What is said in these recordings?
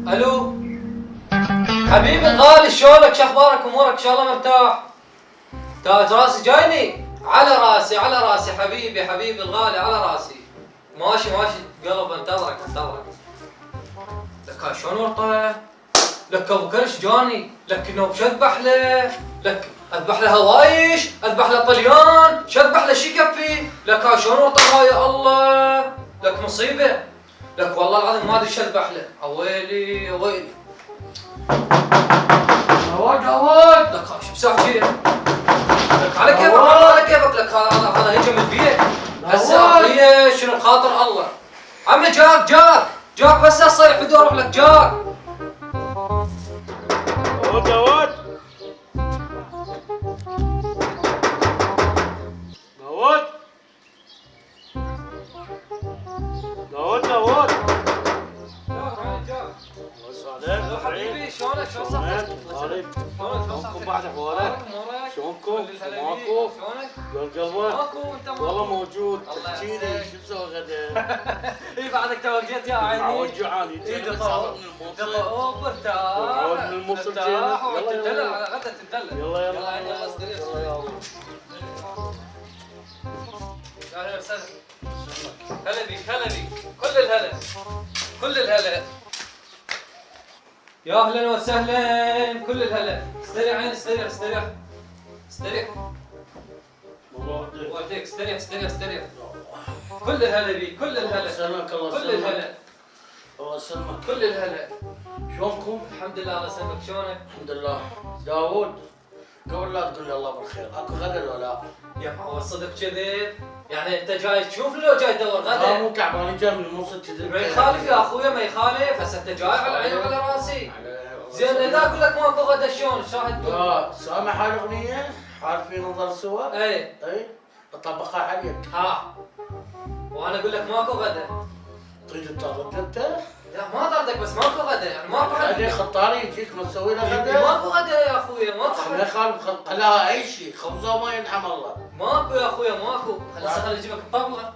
الو حبيبي الغالي، شلونك؟ شو اخبارك؟ امورك ان شاء الله مرتاح؟ تاج راسي جايني؟ على راسي على راسي حبيبي الغالي، على راسي. ماشي قلب، انتظرك. لك هاي شلون ورطه؟ لك ابو كرش جاني، لك انه شو اذبح له؟ لك اذبح له هوايش، اذبح له طليان، شو اذبح له؟ شو يكفي؟ لك هاي شلون ورطه هاي؟ يا الله لك مصيبه. لك والله العظيم ما ادري شو اذبح له. اويلي عواد لك هاي شو بساوي؟ لك على كيفك لك هذا هجم البيت. هسه اعطيه شنو بخاطر الله. عمي جاك بس اصيح بدي اروح لك جاك. داود حبيبي شلونك؟ شلون صحتك؟ شلونكم بعد احوالك؟ شلونكم؟ ماكو؟ شلون قلبك؟ ماكو انت ماكو؟ والله موجود. الله تحكي لي يحفظك. شو مسوي غدا؟ اي بعدك توجيت يا عيني. عود جوعان يجي صار من الموصل. اوه ارتاح. عود من الموصل ارتاح جينا. وتدلع على غدا تدلع. يلا عيني يلا استريح. يا اهلا وسهلا. هلا بيك كل الهلا. يا اهلا وسهلا كل الهلا. استريح عيني استريح. ورديك استريح. كل الهلا بيك كل الهلا. سلمك الله كل الهلا. الله يسلمك. كل الهلا. شلونكم؟ الحمد لله الله يسلمك. شلونك؟ الحمد لله. داوود قبل لا تقول لي الله بالخير، اكو غدا ولا لا؟ يا معود صدق كذب؟ يعني انت جاي تشوفني لو جاي تدور لا غدا؟ مو تعبان جاي من الموصل كذي. ما يخالف يا اخويا ما يخالف، هسه انت جاي على عيني وعلى راسي. زين اذا اقول لك ماكو غدا شلون؟ شاهد تقول؟ لا سامع هاي الاغنيه؟ عارف في نظر سوا؟ اي اطبقها عليك. ها وانا اقول لك ماكو غدا. تريد تطرد انت؟ لا ما طردك بس ماكو غدا، يعني ماكو بعدين غدا. خطاري يجيك ما تسوي له غدا؟ ماكو غدا يا اخويا ماكو ما غدا. يخالف خلاها اي شيء، خبزه وما ينعم الله. ماكو يا اخويا ماكو. خلي اجيب لك الطبله.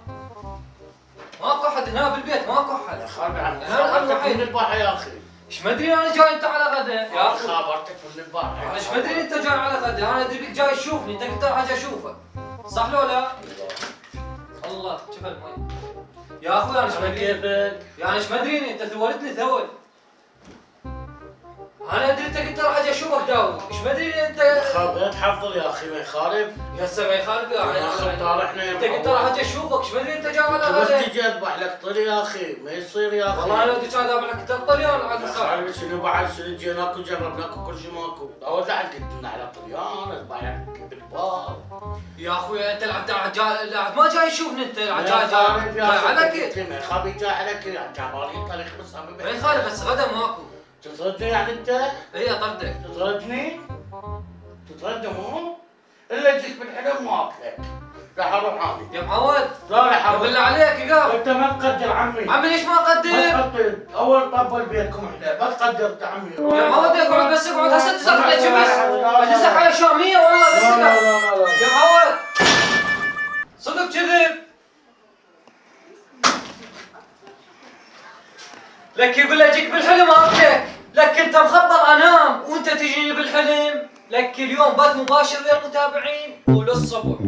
ماكو احد هنا بالبيت، ماكو احد. يا خالد عم أنا خابرتك من الباحه يا اخي. ايش ما ادري انا جاي انت على غدا يا اخي. خابرتك من الباحه. انا ايش ما ادري انت جاي على غدا، انا ادري بك جاي تشوفني، انت قلت راح اجي اشوفك. صح لو لا؟ الله شوف المي. يا اخوي انا ايش ما ادري. كيفك؟ يعني ايش ما ادري انت ثولتني ثول. انا ادري انت قلت راح اجي اشوفك داوود، ايش ما ادري انت. خابرت حفظ يا اخي ما يخالف. يا هسه ما يخالف يا يا خطار احنا انت قلت راح اجي اشوفك، ايش ما ادري انت جاي على بس غدا. تجي اذبح لك طري يا اخي، ما يصير يا اخي. والله انا ودي كان اذبح لك الطليان على يا الساعه. خالد شنو بعد شنو جيناكو جربناكو كل شيء ماكو. اول لا قلت لنا على طريان اذبح لك بالبار. يا اخوي انت العب ما جاي تشوفني انت جاي على كيف. ما يخالف جاي على كيف جابالي طريق بس ما يخالف بس غدا ماكو. تطردني يعني انت؟ اي اطردك. تطردني؟ تطردني مو؟ الا يجيك بالحلم ما اكلك. راح اروح عادي. يا معود لا راح اروح. بالله عليك يقاف. انت ما تقدر عمي. عمي ليش ما ما اقدر؟ تقدر اول طبل بينكم احنا ما تقدر انت عمي. يا معود اقعد بس اقعد هسه تزق على شمس. تزق على شاميه والله بس لا لا اقعد. لا لا. يا معود صدق كذب. لك يقول لي اجيك بالحلم اكلك. لك انت مخبر انام وانت تجيني بالحلم. لك اليوم بث مباشر ويا المتابعين وللصبح.